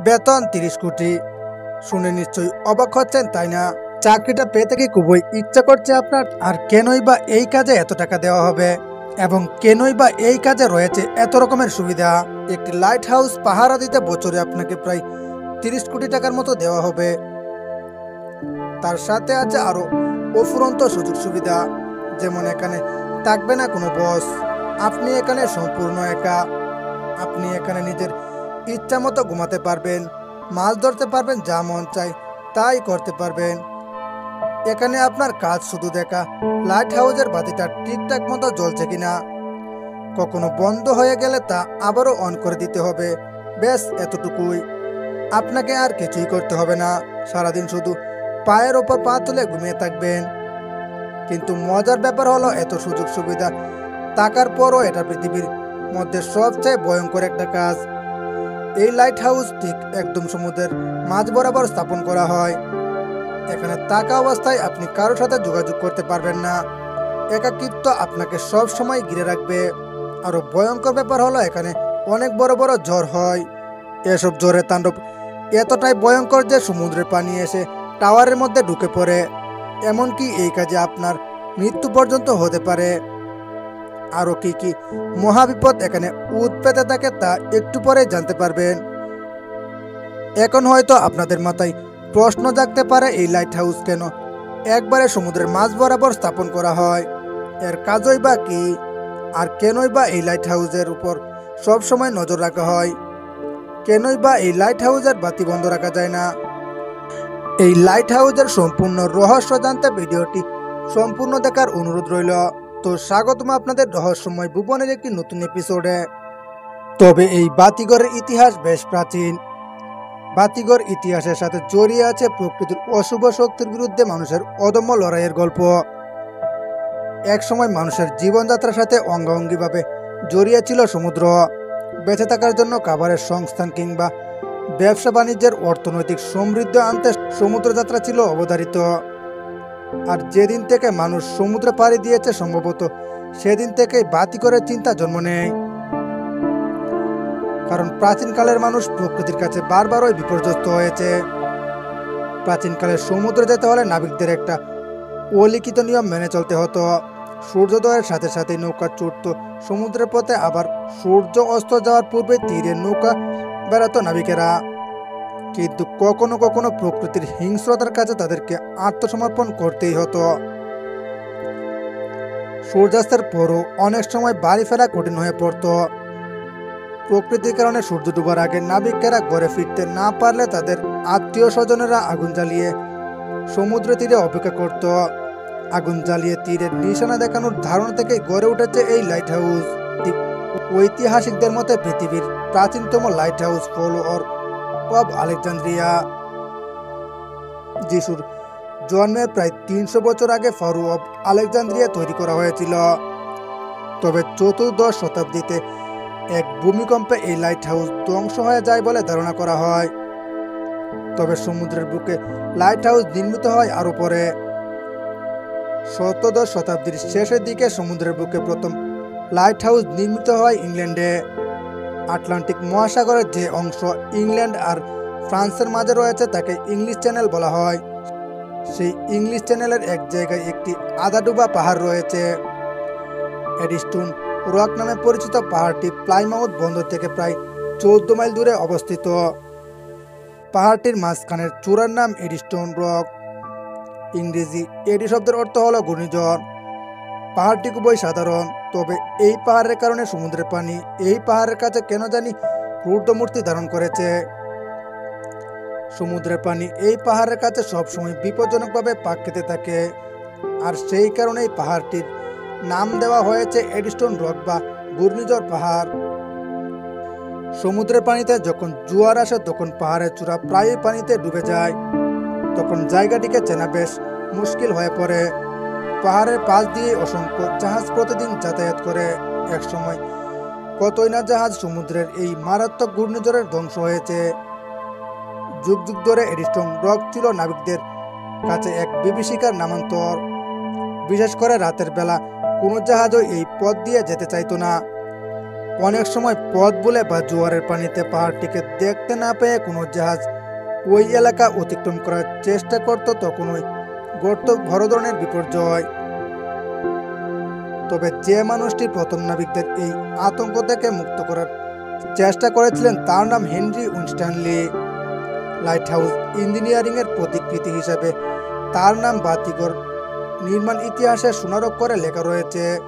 বেতন 30 কোটি। শুনে নিশ্চয়ই অবাক হচ্ছেন, তাই না? চাকরিটা পেতে কি খুবই ইচ্ছা করছে আপনার? আর কেনই বা এই কাজে এত টাকা দেওয়া হবে, এবং কেনই বা এই কাজে রয়েছে এত রকমের সুবিধা? একটি লাইট হাউস পাহারা দিতে বছরে আপনাকে প্রায় 30 কোটি টাকার মতো দেওয়া হবে। তার সাথে আছে আরো অফুরন্ত সুযোগ সুবিধা, যেমন এখানে থাকবে না কোনো বস। আপনি এখানে সম্পূর্ণ একা। আপনি এখানে নিজের ইচ্ছা মতো ঘুমাতে পারবেন, মাছ ধরতে পারবেন, যা মন চায় তাই করতে পারবেন। এখানে আপনার কাজ শুধু দেখা লাইট হাউসের বাতিটা ঠিকঠাক মতো জ্বলছে কিনা, কখনো বন্ধ হয়ে গেলে তা আবারও অন করে দিতে হবে। ব্যাস এতটুকুই। আপনাকে আর কিছুই করতে হবে না। সারাদিন শুধু পায়ের ওপর পা তুলে ঘুমিয়ে থাকবেন। কিন্তু মজার ব্যাপার হলো, এত সুযোগ সুবিধা থাকার পরও এটা পৃথিবীর মধ্যে সবচেয়ে ভয়ঙ্কর একটা কাজ। এই লাইট হাউস ঠিক একদম সমুদ্রের মাঝ বরাবর স্থাপন করা হয়। এখানে থাকা অবস্থায় আপনি কারোর সাথে যোগাযোগ করতে পারবেন না। একাকিত্ব আপনাকে সব সময় ঘিরে রাখবে। আরো ভয়ঙ্কর ব্যাপার হলো, এখানে অনেক বড় বড় ঝড় হয়। এসব ঝড়ের তাণ্ডব এতটাই ভয়ঙ্কর যে সমুদ্রের পানি এসে টাওয়ারের মধ্যে ঢুকে পড়ে। এমনকি এই কাজে আপনার মৃত্যু পর্যন্ত হতে পারে। আরো কি কি মহাবিপদ এখানে উৎপেতে থাকে তা একটু পরে জানতে পারবেন। এখন হয়তো আপনাদের মাথায় প্রশ্ন জাগতে পারে, এই লাইট হাউস কেন একবারে সমুদ্রের মাঝ বরাবর স্থাপন করা হয়? এর কাজই বা কি? আর কেনই বা এই লাইট হাউসের উপর সব সময় নজর রাখা হয়? কেনই বা এই লাইট হাউসের বাতি বন্ধ রাখা যায় না? এই লাইট হাউসের সম্পূর্ণ রহস্য জানতে ভিডিওটি সম্পূর্ণ দেখার অনুরোধ রইল। তো স্বাগতম আপনাদের রহস্যময় ভুবনের একটি নতুন এপিসোডে। তবে এই বাতিঘরের ইতিহাস বেশ প্রাচীন। বাতিঘর ইতিহাসের সাথে জড়িয়ে আছে প্রকৃতির অশুভ শক্তির বিরুদ্ধে মানুষের অদম্য লড়াইয়ের গল্প। একসময় মানুষের জীবনযাত্রার সাথে অঙ্গাঙ্গিভাবে জড়িয়ে ছিল সমুদ্র। বেঁচে থাকার জন্য খাবারের সংস্থান কিংবা ব্যবসা বাণিজ্যের অর্থনৈতিক সমৃদ্ধি আনতে সমুদ্রযাত্রা ছিল অবধারিত। আর যেদিন থেকে মানুষ সমুদ্রে পাড়ি দিয়েছে, সম্ভবত সেদিন থেকেই বাতিঘরের চিন্তা জন্ম নেয়। কারণ প্রাচীনকালের মানুষ প্রকৃতির কাছে বারবারই বিপর্যস্ত হয়েছে। প্রাচীনকালে সমুদ্রে যেতে হলে নাবিকদের একটা অলিখিত নিয়ম মেনে চলতে হতো। সূর্যোদয়ের সাথে সাথে নৌকা ছুটত সমুদ্রের পথে, আবার সূর্য অস্ত যাওয়ার পূর্বে তীরে নৌকা বেড়াতো নাবিকেরা। কিন্তু কখনো কখনো প্রকৃতির হিংস্রতার কাছে তাদেরকে আত্মসমর্পণ করতেই হতো। সূর্যাস্তের পরও অনেক সময় বাড়ি ফেরা কঠিন হয়ে পড়ত। প্রকৃতির কারণে সূর্য ডুবার আগে নাবিকেরা ঘরে ফিরতে না পারলে তাদের আত্মীয় স্বজনেরা আগুন জ্বালিয়ে সমুদ্র তীরে অপেক্ষা করত। আগুন জ্বালিয়ে তীরের নিশানা দেখানোর ধারণা থেকে গড়ে উঠেছে এই লাইট হাউস। ঐতিহাসিকদের মতে পৃথিবীর প্রাচীনতম light house follow of Alexandria. যিশুর জন্মের প্রায় 300 বছর আগে ফলো অব আলেকজান্দ্রিয়া তৈরি করা হয়েছিল। তবে চতুর্দশ শতাব্দীতে এক ভূমিকম্পে এই লাইট হাউস ধ্বংস হয়ে যায় বলে ধারণা করা হয়। তবে সমুদ্রের বুকে লাইট হাউস নির্মিত হয় আরো পরে। সপ্তদশ শতাব্দীর শেষের দিকে সমুদ্রের বুকে প্রথম লাইট হাউস নির্মিত হয় ইংল্যান্ডে। আটলান্টিক মহাসাগরের যে অংশ ইংল্যান্ড আর ফ্রান্সের মাঝে রয়েছে তাকে ইংলিশ চ্যানেল বলা হয়। সেই ইংলিশ চ্যানেলের এক জায়গায় একটি আধাডুবা পাহাড় রয়েছে। এডিস্টোন রক নামে পরিচিত পাহাড়টি প্লাইমাউথ বন্দর থেকে প্রায় 14 মাইল দূরে অবস্থিত। পাহাড়টির মাঝখানের চূড়ার নাম এডিস্টোন রক। ইংরেজি এডি শব্দের অর্থ হলো ঘূর্ণিঝড়। পাহাড়টি খুবই সাধারণ, তবে এই পাহাড়ের কারণে সমুদ্রের পানি এই পাহাড়ের কাছে কেন জানি রূঢ়মূর্তি ধারণ করেছে। সমুদ্রের পানি এই পাহাড়ের কাছে সবসময় বিপজ্জনকভাবে পাক খেতে থাকে, আর সেই কারণেই পাহাড়টির নাম দেওয়া হয়েছে এডিস্টোন রক বা ঘূর্ণিঝড় পাহাড়। সমুদ্রের পানিতে যখন জোয়ার আসে তখন পাহাড়ের চূড়া প্রায়ই পানিতে ডুবে যায়। তখন জায়গাটিকে চেনা বেশ মুশকিল হয়ে পড়ে। পাহাড়ের পাশ দিয়ে অসংখ্য জাহাজ প্রতিদিন যাতায়াত করে। একসময় কতই না জাহাজ সমুদ্রের এই মারাত্মক ঘূর্ণিঝড়ের ধ্বংস হয়েছে। যুগ যুগ ধরে এডিস্টোন রক ছিল নাবিকদের কাছে এক বিভীষিকার নামান্তর। বিশেষ করে রাতের বেলা কোনো জাহাজও এই পথ দিয়ে যেতে চাইতো না। অনেক সময় পথ ভুলে বা জোয়ারের পানিতে পাহাড়টিকে দেখতে না পেয়ে কোনো জাহাজ ওই এলাকা অতিক্রম করার চেষ্টা করত, তখন ওই গর্ত বড় ধরনের বিপর্যয়। তবে যে মানুষটি প্রথম নাবিকদের এই আতঙ্ক থেকে মুক্ত করার চেষ্টা করেছিলেন তার নাম হেনরি উইনস্টনলি। লাইট হাউস ইঞ্জিনিয়ারিংয়ের প্রতিকৃতি হিসাবে তার নাম বাতিঘর নির্মাণ ইতিহাসে সোনার অক্ষরে লেখা রয়েছে।